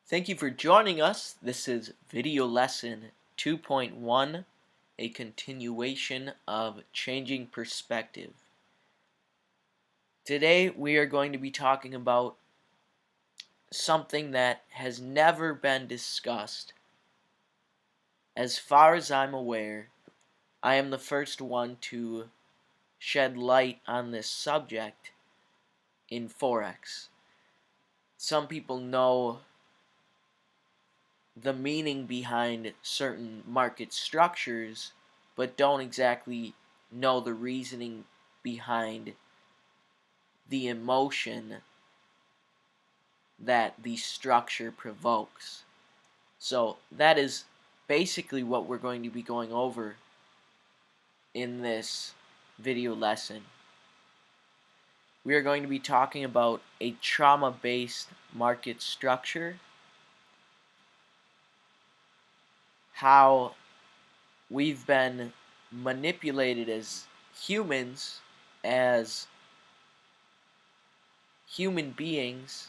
Thank you for joining us. This is video lesson 2.1, a continuation of changing perspective. Today we are going to be talking about something that has never been discussed. As far as I'm aware, I am the first one to shed light on this subject in Forex. Some people know the meaning behind certain market structures, but don't exactly know the reasoning behind the emotion that the structure provokes. So that is basically what we're going to be going over in this video lesson. We are going to be talking about a trauma-based market structure, how we've been manipulated as humans, as human beings,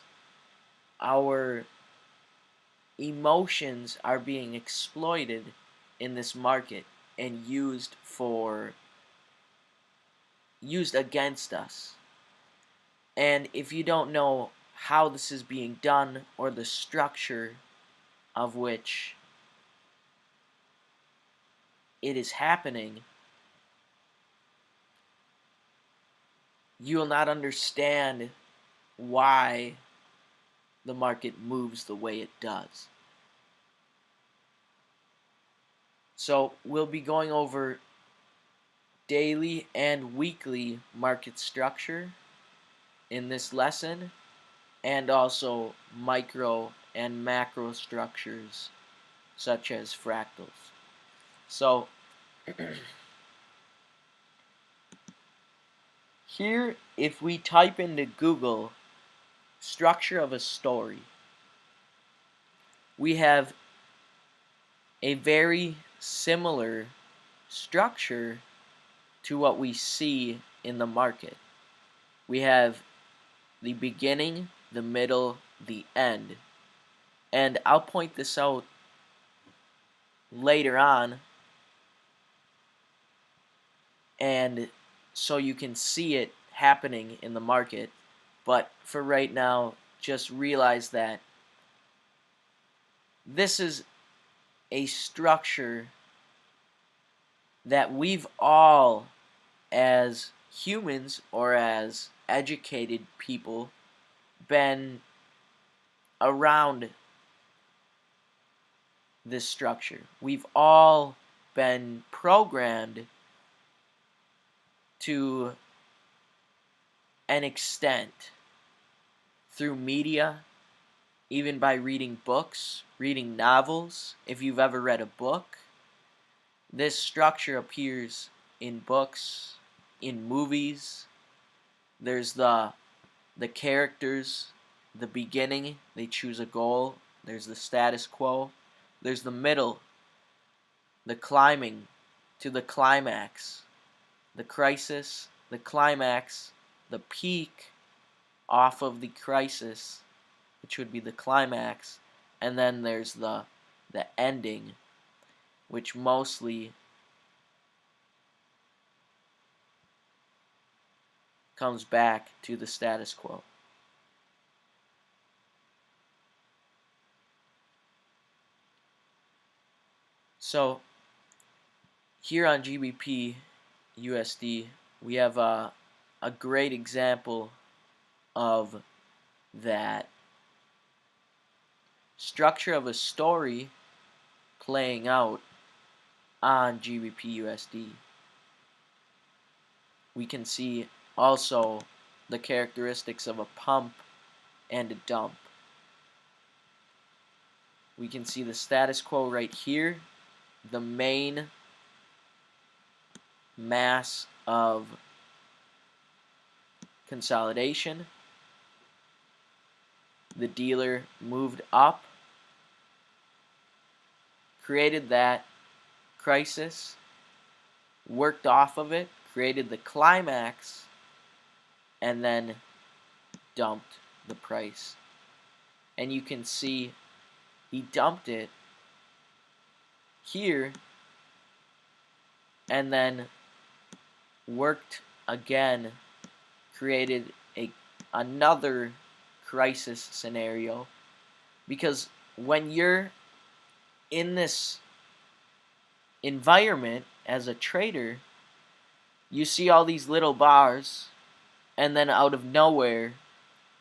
our emotions are being exploited in this market and used against us. And if you don't know how this is being done or the structure of which it is happening, you will not understand why the market moves the way it does. So we'll be going over daily and weekly market structure in this lesson, and also micro and macro structures such as fractals. So here, if we type into Google structure of a story, we have a very similar structure to what we see in the market. We have the beginning, the middle, the end. And I'll point this out later on, and so you can see it happening in the market. But for right now, just realize that this is a structure that we've all, as humans or as educated people, been around this structure. We've all been programmed to an extent through media, even by reading books, reading novels. If you've ever read a book, this structure appears in books, in movies. There's the characters, the beginning, they choose a goal. There's the status quo. There's the middle, the climbing to the climax, the crisis, the climax, the peak off of the crisis, which would be the climax, and then there's the ending, which mostly comes back to the status quo. So here on GBP USD, we have a great example of that structure of a story playing out on GBP USD. We can see also the characteristics of a pump and a dump. We can see the status quo right here, the main mass of consolidation. The dealer moved up, created that crisis, worked off of it, created the climax, and then dumped the price. And you can see he dumped it here and then worked again, created another crisis scenario, because when you're in this environment as a trader, you see all these little bars, and then out of nowhere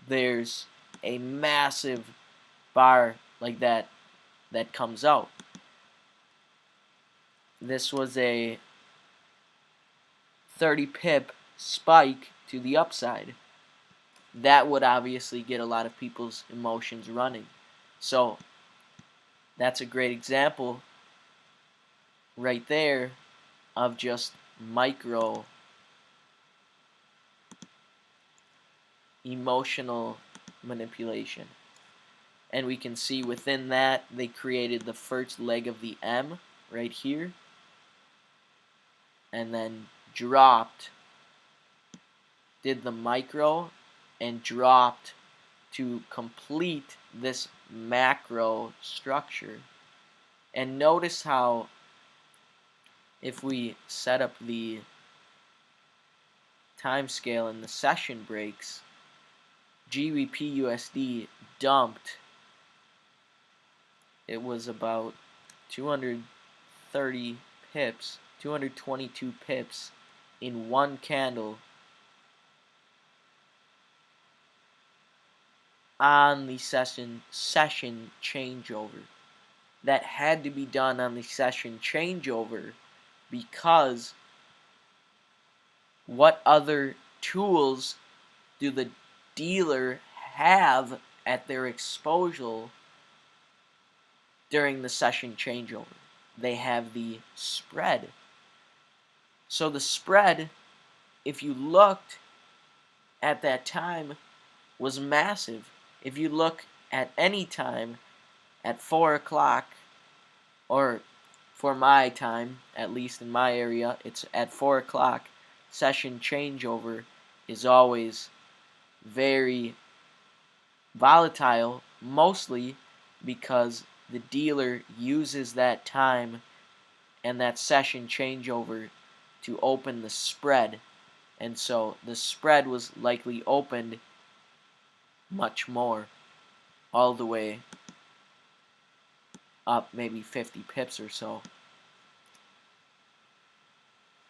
there's a massive bar like that comes out. This was a 30 pip spike to the upside. That would obviously get a lot of people's emotions running. So that's a great example right there of just micro emotional manipulation. And we can see within that they created the first leg of the M right here, and then dropped, did the micro, and dropped to complete this macro structure. And notice how if we set up the time scale in the session breaks, GBP USD dumped. It was about 230 pips, 222 pips in one candle on the session changeover. That had to be done on the session changeover, because what other tools do the dealer have at their disposal during the session changeover? They have the spread. So the spread, if you looked at that time, was massive. If you look at any time at 4 o'clock, or for my time, at least in my area, it's at 4 o'clock, session changeover is always very volatile, mostly because the dealer uses that time and that session changeover to open the spread. And so the spread was likely opened much more, all the way up maybe 50 pips or so.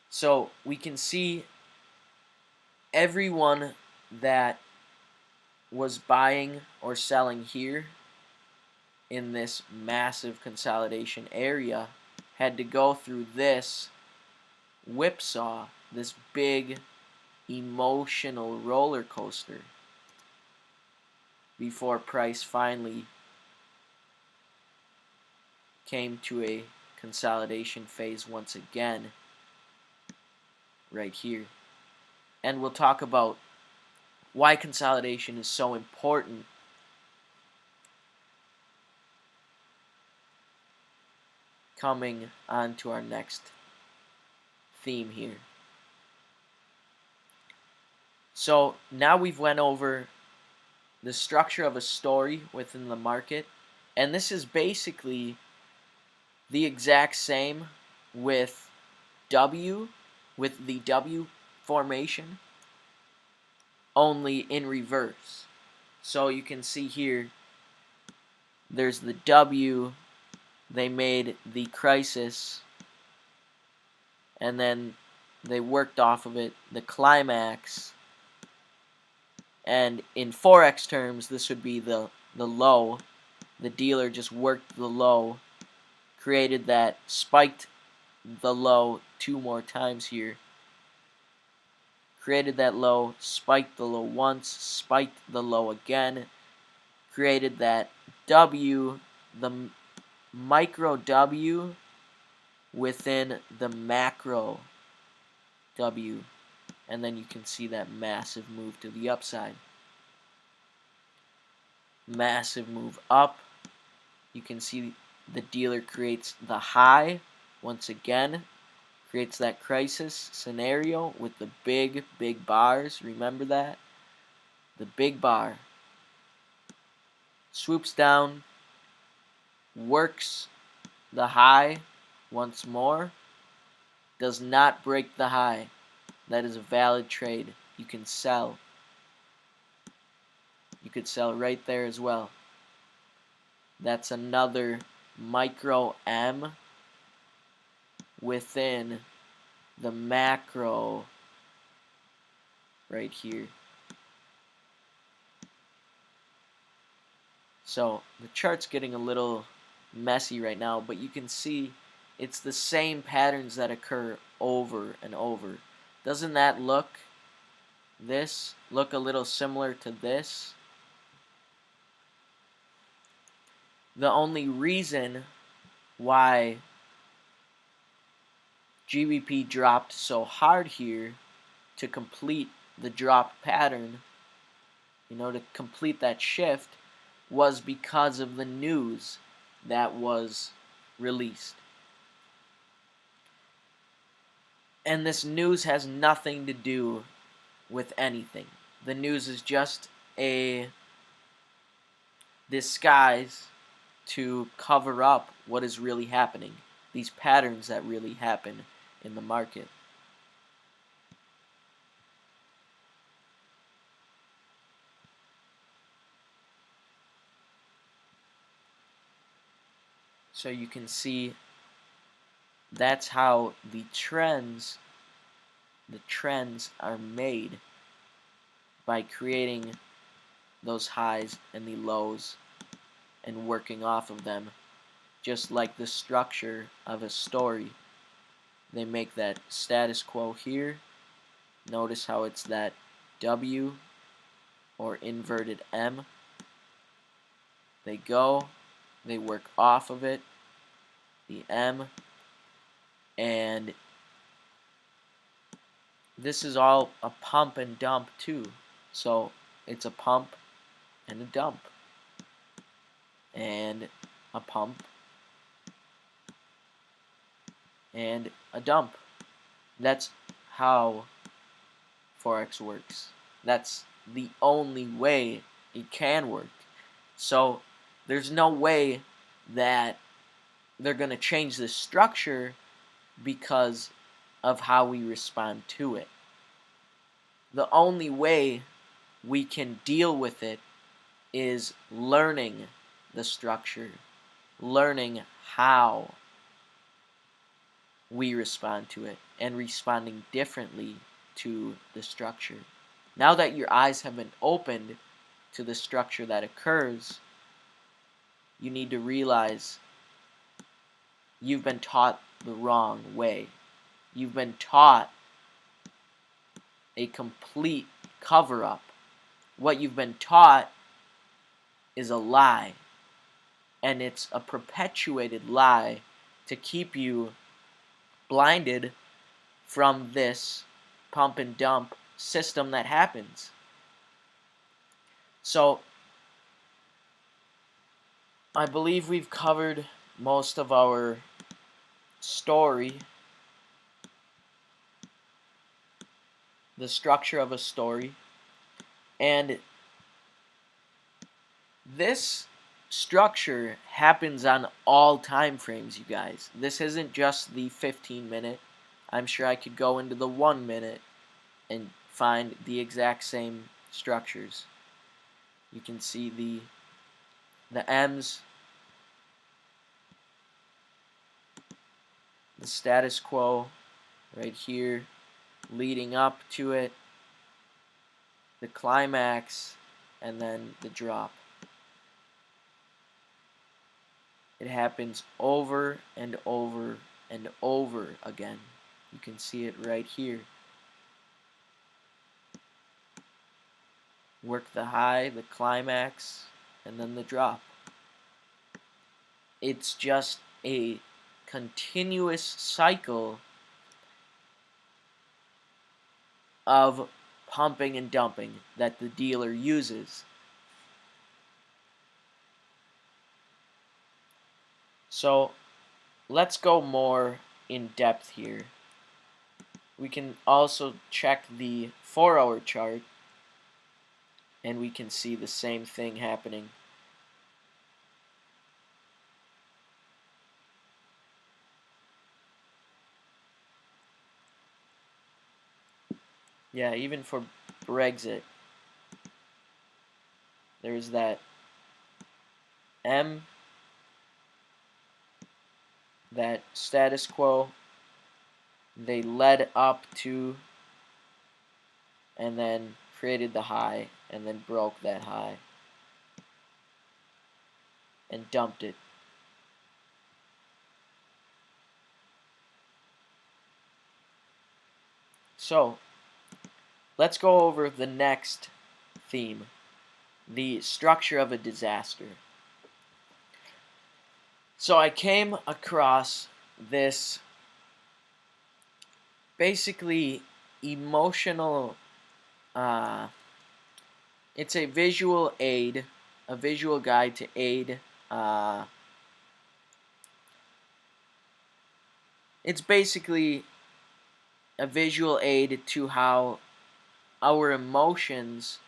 So we can see everyone that was buying or selling here in this massive consolidation area had to go through this whipsaw, this big emotional roller coaster, before price finally came to a consolidation phase once again right here. And we'll talk about why consolidation is so important coming on to our next theme here. So now we've went over the structure of a story within the market, and this is basically the exact same with the W formation, only in reverse. So you can see here, there's the W, they made the crisis, and then they worked off of it, the climax, and in Forex terms, this would be the low. The dealer just worked the low, created that, spiked the low 2 more times here, created that low, spiked the low once, spiked the low again, created that W, the micro W within the macro W, and then you can see that massive move to the upside. Massive move up. You can see the dealer creates the high once again, creates that crisis scenario with the big bars. Remember that? The big bar swoops down, works the high once more, does not break the high. That is a valid trade. You can sell. You could sell right there as well. That's another micro M within the macro right here. So the chart's getting a little messy right now, but you can see it's the same patterns that occur over and over. Doesn't that look a little similar to this? The only reason why GBP dropped so hard here to complete the drop pattern, to complete that shift, was because of the news that was released. And this news has nothing to do with anything. The news is just a disguise to cover up what is really happening, these patterns that really happen in the market. So you can see that's how the trends are made, by creating those highs and the lows and working off of them, just like the structure of a story. They make that status quo here. Notice how it's that W or inverted M. They go, they work off of it, the M, and this is all a pump and dump too. So it's a pump and a dump, and a pump and a dump. That's how Forex works. That's the only way it can work. So there's no way that they're going to change the structure because of how we respond to it. The only way we can deal with it is learning the structure, learning how we respond to it, and responding differently to the structure. Now that your eyes have been opened to the structure that occurs, you need to realize you've been taught the wrong way. You've been taught a complete cover-up. What you've been taught is a lie, and it's a perpetuated lie to keep you blinded from this pump and dump system that happens. So I believe we've covered most of our story, the structure of a story, and this structure happens on all time frames, you guys. This isn't just the 15-minute. I'm sure I could go into the 1 minute and find the exact same structures. You can see the M's, the status quo right here, leading up to it, the climax, and then the drop. It happens over and over and over again. You can see it right here. Work the high, the climax, and then the drop. It's just a continuous cycle of pumping and dumping that the dealer uses. So let's go more in depth here. We can also check the 4-hour chart, and we can see the same thing happening. Yeah, even for Brexit, there's that M, that status quo, they led up to and then created the high and then broke that high and dumped it. So, let's go over the next theme, the structure of a disaster. So I came across this basically emotional, uh, it's a visual aid, a visual guide to aid, uh, it's basically a visual aid to how our emotions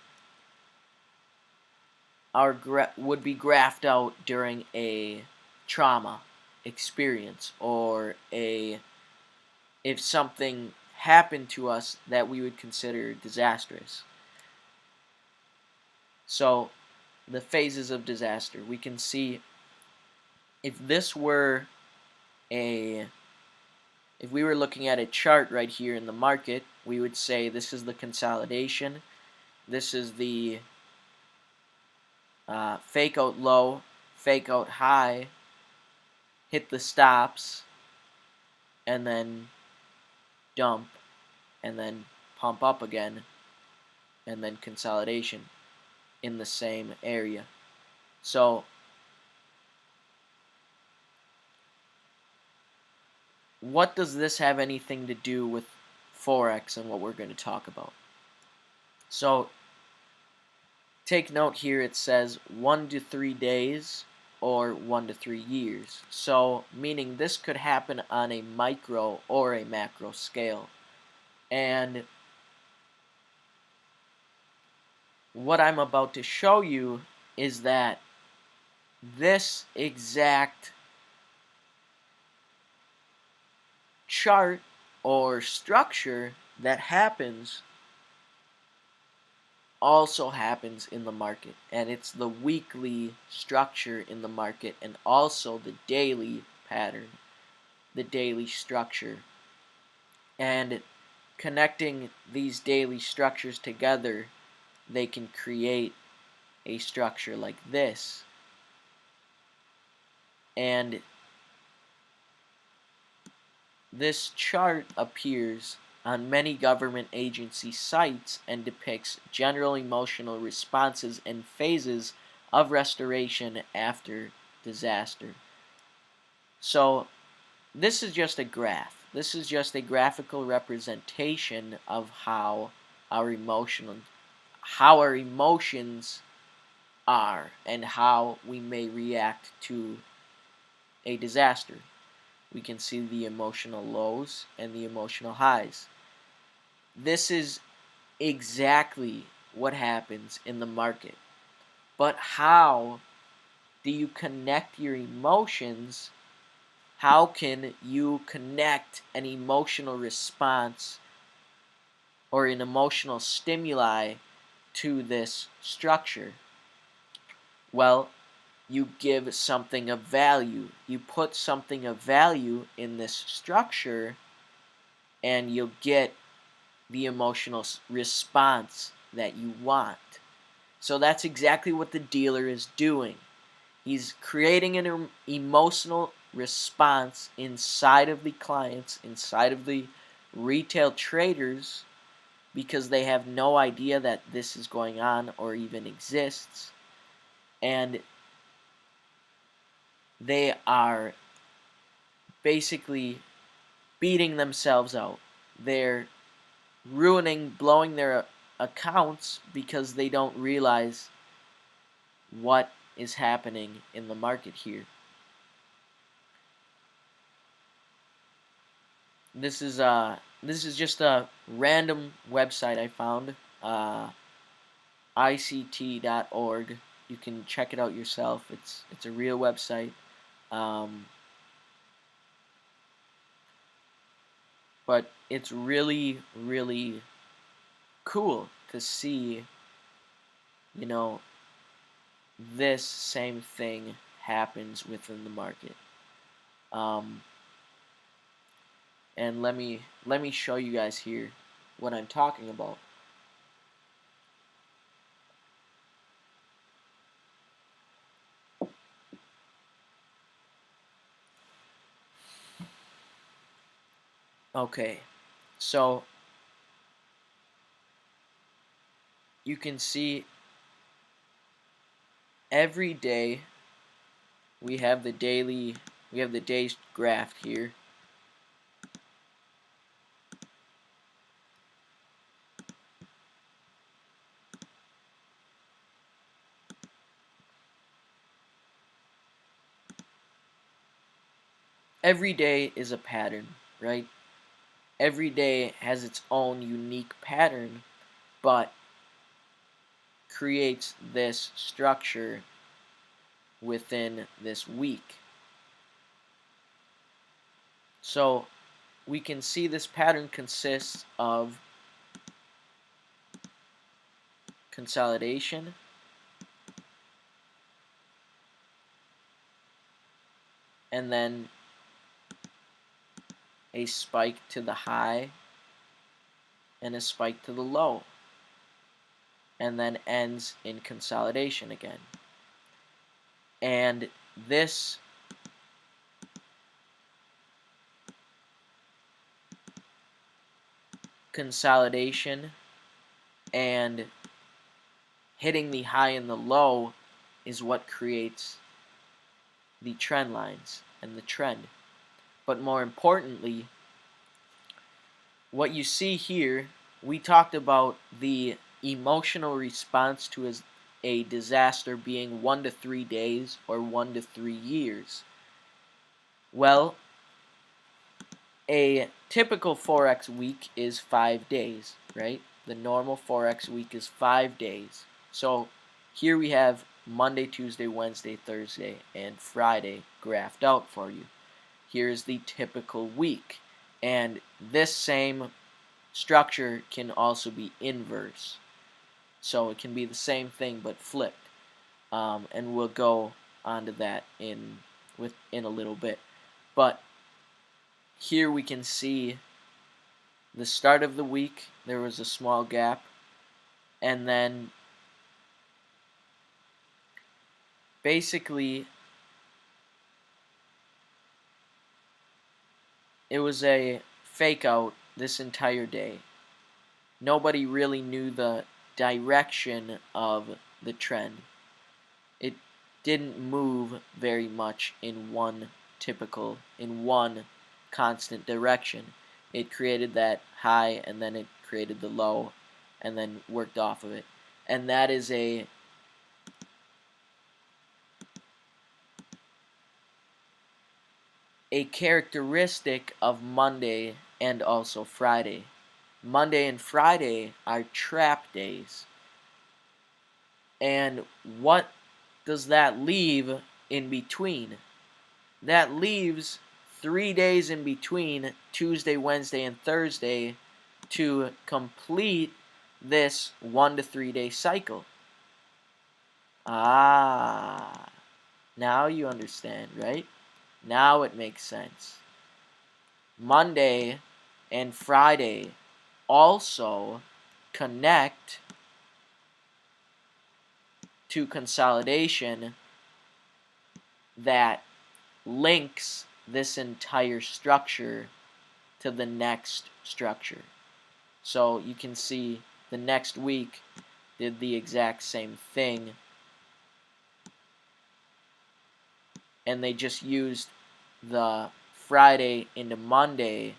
would be graphed out during a trauma experience, or if something happened to us that we would consider disastrous. So the phases of disaster, we can see if this were a if we were looking at a chart right here in the market, we would say this is the consolidation, this is the fake out low, fake out high, hit the stops, and then dump, and then pump up again, and then consolidation in the same area. So what does this have anything to do with Forex and what we're going to talk about? So take note here, it says 1 to 3 days or 1 to 3 years. So meaning this could happen on a micro or a macro scale. And what I'm about to show you is that this exact chart or structure that happens also happens in the market, and it's the weekly structure in the market and also the daily pattern, the daily structure. And connecting these daily structures together, they can create a structure like this. And this chart appears on many government agency sites and depicts general emotional responses and phases of restoration after disaster. So this is just a graph. This is just a graphical representation of how our emotions are and how we may react to a disaster. We can see the emotional lows and the emotional highs. This is exactly what happens in the market. But how do you connect your emotions? How can you connect an emotional response or an emotional stimuli to this structure? Well, you give something of value. You put something of value in this structure, and you'll get the emotional response that you want. So that's exactly what the dealer is doing. He's creating an emotional response inside of the clients, inside of the retail traders, because they have no idea that this is going on or even exists. And they are basically beating themselves out. They're blowing their accounts because they don't realize what is happening in the market here. This is just a random website I found, ict.org. You can check it out yourself. It's a real website. Um, but it's really, really cool to see, you know, this same thing happens within the market. And let me show you guys here what I'm talking about. Okay, so you can see every day we have the day's graph here. Every day is a pattern, right? Every day has its own unique pattern, but creates this structure within this week. So we can see this pattern consists of consolidation, and then a spike to the high, and a spike to the low, and then ends in consolidation again. And this consolidation and hitting the high and the low is what creates the trend lines and the trend. But more importantly, what you see here, we talked about the emotional response to a disaster being 1 to 3 days or 1 to 3 years. Well, a typical Forex week is 5 days, right? The normal Forex week is 5 days. So here we have Monday, Tuesday, Wednesday, Thursday, and Friday graphed out for you. Here's the typical week. And this same structure can also be inverse. So it can be the same thing but flipped. And we'll go onto that in a little bit. But here we can see the start of the week, there was a small gap, and then basically it was a fake out this entire day. Nobody really knew the direction of the trend. It didn't move very much in one constant direction. It created that high, and then it created the low, and then worked off of it. And that is a characteristic of Monday and also Friday. Monday and Friday are trap days. And what does that leave in between? That leaves 3 days in between Tuesday, Wednesday, and Thursday to complete this 1 to 3 day cycle. Ah, now you understand, right? Now it makes sense. Monday and Friday also connect to consolidation that links this entire structure to the next structure. So you can see the next week did the exact same thing, and they just used the Friday into Monday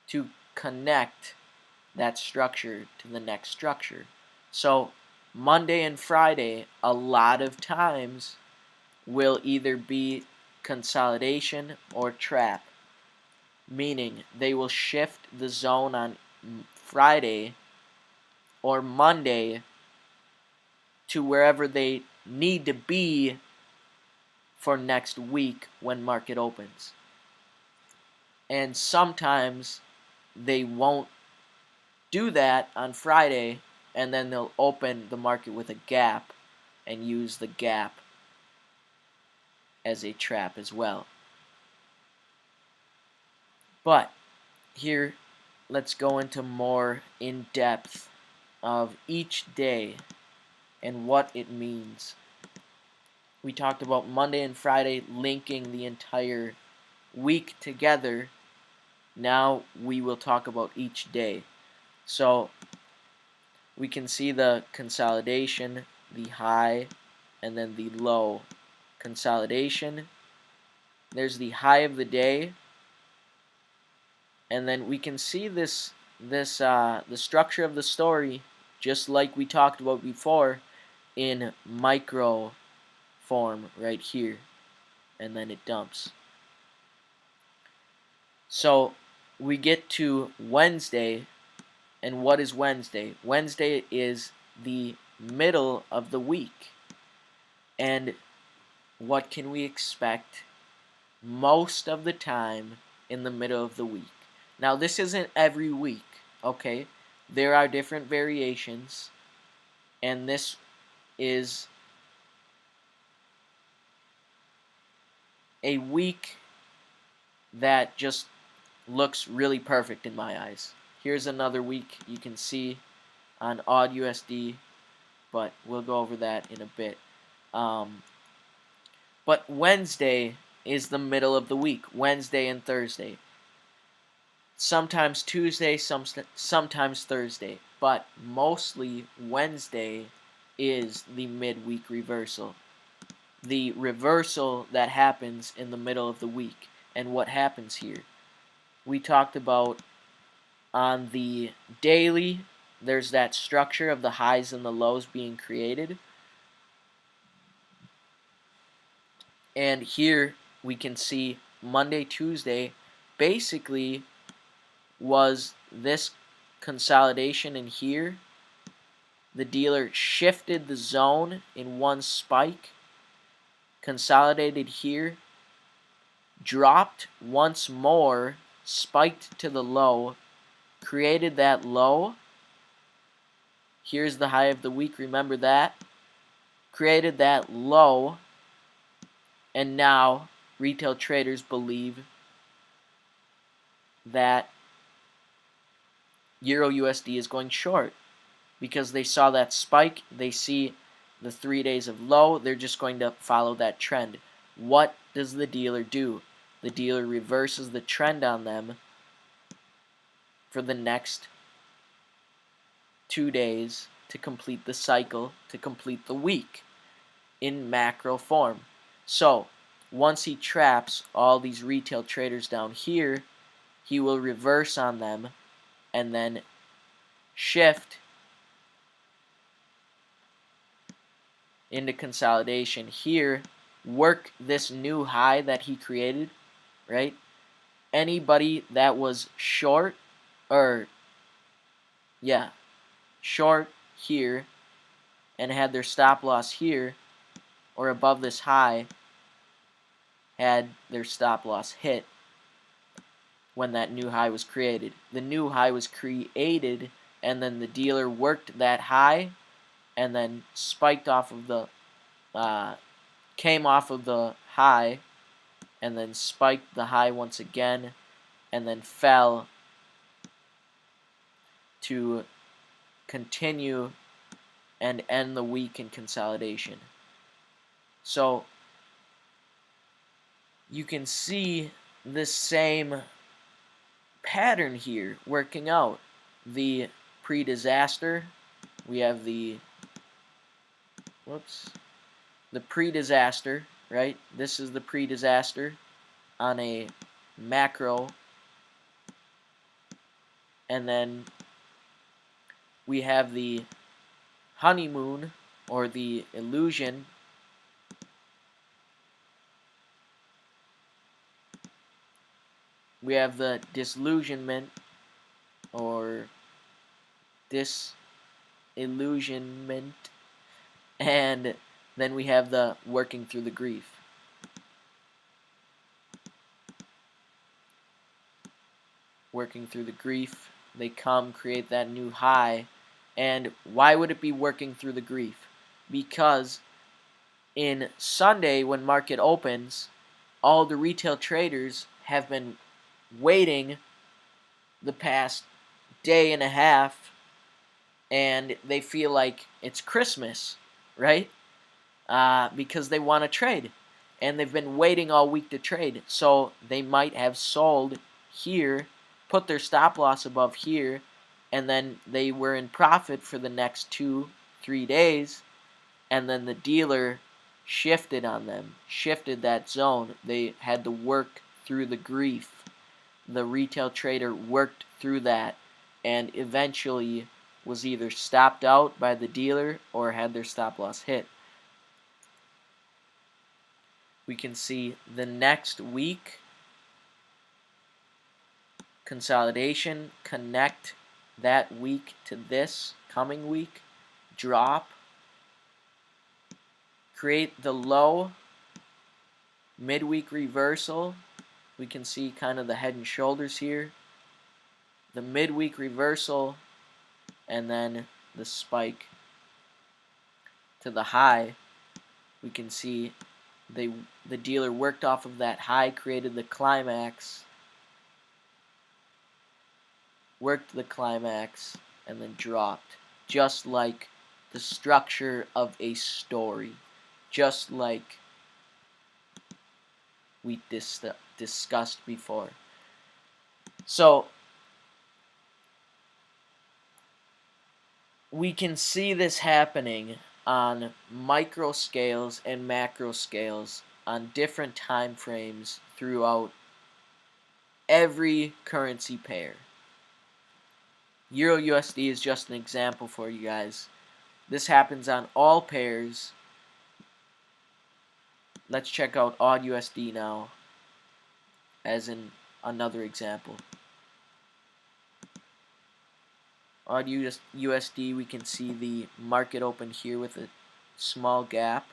to connect that structure to the next structure. So Monday and Friday a lot of times will either be consolidation or trap, meaning they will shift the zone on Friday or Monday to wherever they need to be for next week when market opens. And sometimes they won't do that on Friday, and then they'll open the market with a gap and use the gap as a trap as well. But here, let's go into more in depth of each day and what it means. We talked about Monday and Friday linking the entire week together. Now we will talk about each day. So we can see the consolidation, the high, and then the low. Consolidation, there's the high of the day, and then we can see the structure of the story, just like we talked about before, in micro form right here, and then it dumps. So we get to Wednesday, and what is Wednesday? Wednesday is the middle of the week, and what can we expect most of the time in the middle of the week? Now, this isn't every week, okay? There are different variations, and this is a week that just looks really perfect in my eyes. Here's another week you can see on AUD/USD, but we'll go over that in a bit. But Wednesday is the middle of the week, Wednesday and Thursday. Sometimes Tuesday, sometimes Thursday, but mostly Wednesday is the midweek reversal. The reversal that happens in the middle of the week. And what happens here? We talked about on the daily, there's that structure of the highs and the lows being created. And here we can see Monday, Tuesday basically was this consolidation in here. The dealer shifted the zone in one spike, consolidated here, dropped once more, spiked to the low, created that low. Here's the high of the week, remember that. Created that low, and now retail traders believe that EURUSD is going short because they saw that spike, they see the 3 days of low, they're just going to follow that trend. What does the dealer do? The dealer reverses the trend on them for the next 2 days to complete the cycle, to complete the week in macro form. So once he traps all these retail traders down here, he will reverse on them and then shift into consolidation here, work this new high that he created, right? Anybody that was short, short here and had their stop loss here or above this high had their stop loss hit when that new high was created. The new high was created, and then the dealer worked that high and then spiked off of the came off of the high and then spiked the high once again and then fell to continue and end the week in consolidation. So you can see the same pattern here working out. The pre-disaster, we have the pre-disaster, right? This is the pre-disaster on a macro, and then we have the honeymoon or the illusion. We have the disillusionment or disillusionment, and then we have the working through the grief. Working through the grief they come, create that new high. And why would it be working through the grief? Because in Sunday, when market opens, all the retail traders have been waiting the past day and a half, and they feel like it's Christmas, right? Because they want to trade, and they've been waiting all week to trade. So they might have sold here, put their stop loss above here, and then they were in profit for the next 2-3 days, and then the dealer shifted on them, shifted that zone. They had to work through the grief. The retail trader worked through that and eventually was either stopped out by the dealer or had their stop loss hit. We can see the next week consolidation, connect that week to this coming week, drop, create the low, midweek reversal. We can see kind of the head and shoulders here, the midweek reversal, and then the spike to the high. We can see the dealer worked off of that high, created the climax, worked the climax, and then dropped, just like the structure of a story, just like we discussed before. So we can see this happening on micro scales and macro scales on different time frames throughout every currency pair. Euro USD is just an example for you guys. This happens on all pairs. Let's check out AUD USD now as in another example. AUD USD, we can see the market open here with a small gap.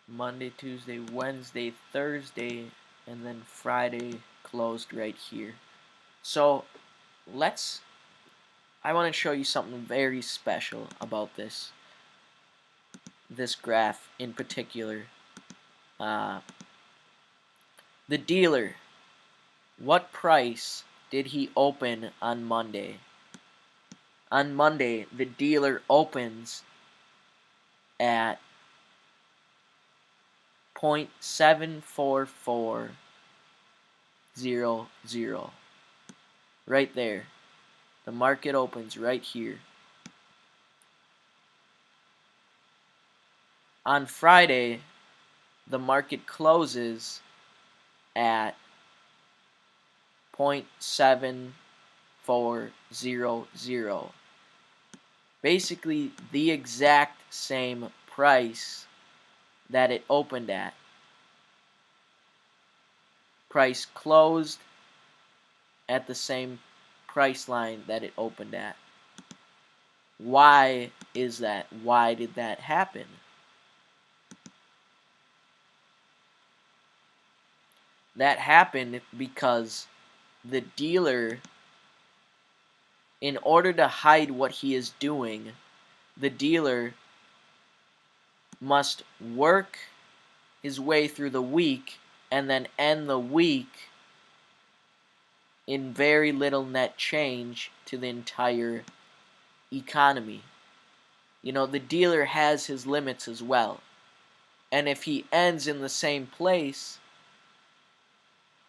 Monday, Tuesday, Wednesday, Thursday, and then Friday closed right here. So I want to show you something very special about this graph in particular. The dealer, what price did he open on Monday? On Monday, the dealer opens at 0.74400. Right there. The market opens right here. On Friday, the market closes at 0.7400. Basically the exact same price that it opened at. Price closed at the same price line that it opened at. Why is that? Why did that happen? That happened because the dealer, in order to hide what he is doing, the dealer must work his way through the week and then end the week in very little net change to the entire economy. You know, the dealer has his limits as well. And if he ends in the same place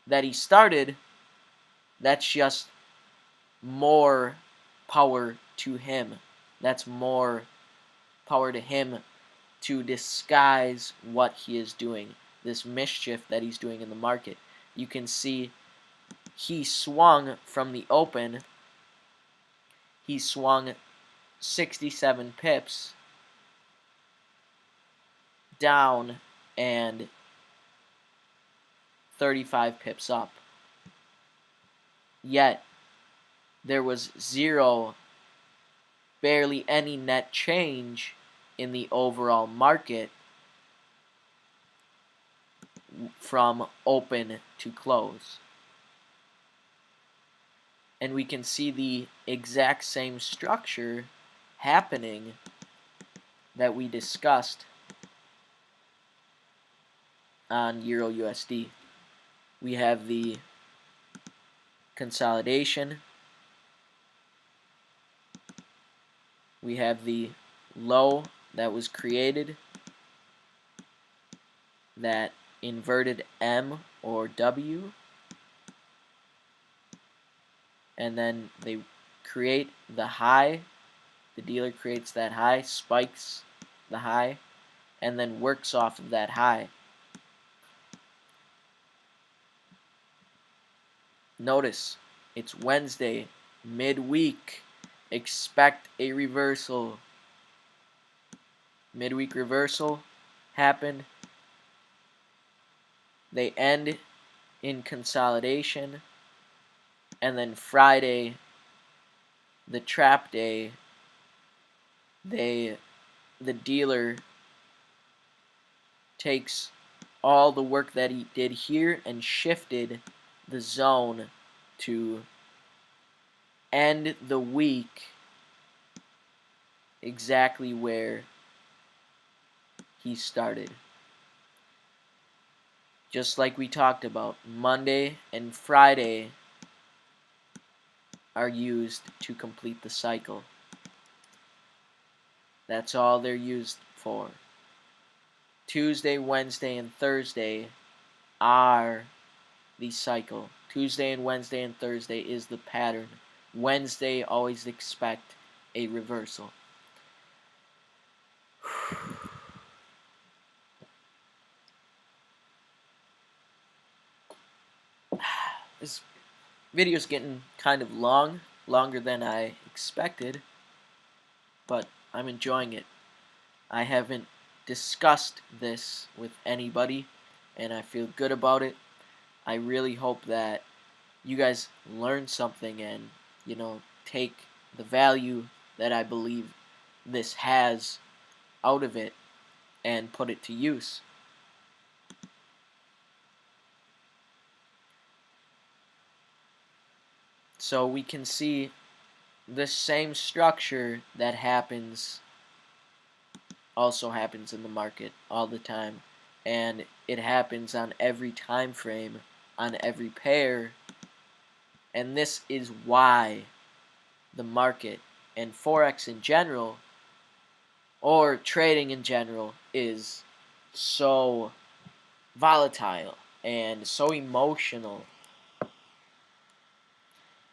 that he started, that's just more power to him. That's more power to him to disguise what he is doing, this mischief that he's doing in the market. You can see he swung from the open, he swung 67 pips down and 35 pips up. Yet, there was barely any net change in the overall market from open to close. and we can see the exact same structure happening that we discussed on Euro USD. We have the consolidation, we have the low that was created, that inverted M or W, and then they create the high. The dealer creates that high, spikes the high, and then works off of that high. Notice, it's Wednesday, midweek. Expect a reversal. Midweek reversal happened. They end in consolidation. And then Friday, the trap day, the dealer takes all the work that he did here and shifted the zone to end the week exactly where he started. Just like we talked about, Monday and Friday are used to complete the cycle. That's all they're used for. Tuesday, Wednesday, and Thursday are the cycle. Tuesday and Wednesday and Thursday is the pattern. Wednesday, always expect a reversal. This video's getting kind of long, longer than I expected, but I'm enjoying it. I haven't discussed this with anybody, and I feel good about it. I really hope that you guys learn something and, take the value that I believe this has out of it and put it to use. So we can see the same structure that also happens in the market all the time, and it happens on every time frame, on every pair, and this is why the market and Forex in general, or trading in general, is so volatile and so emotional.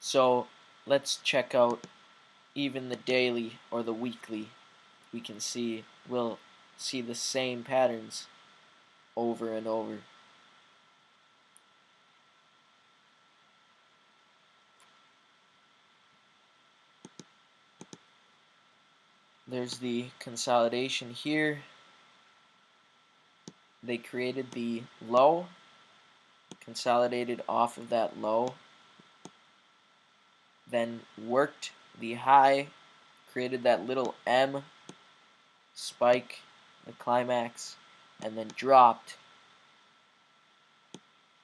So let's check out even the daily or the weekly. We'll see the same patterns over and over. There's the consolidation here. They created the low, consolidated off of that low, then worked the high, created that little M spike, the climax, and then dropped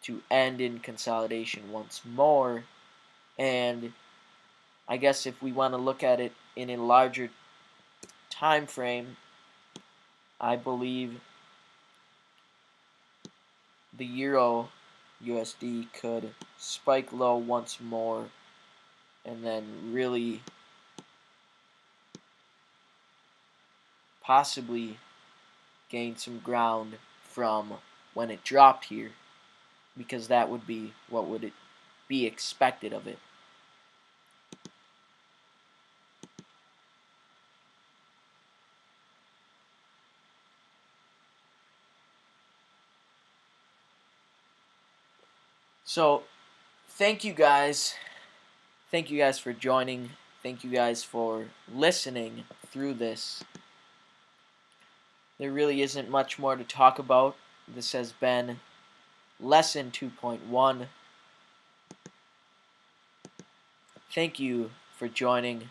to end in consolidation once more. And I guess if we want to look at it in a larger time frame, I believe the Euro USD could spike low once more and then really possibly gain some ground from when it dropped here, because that would be what would it be expected of it. So thank you guys for joining. Thank you guys for listening through this. There really isn't much more to talk about. This has been lesson 2.1. Thank you for joining.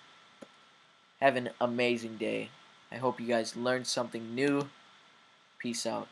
Have an amazing day. I hope you guys learned something new. Peace out.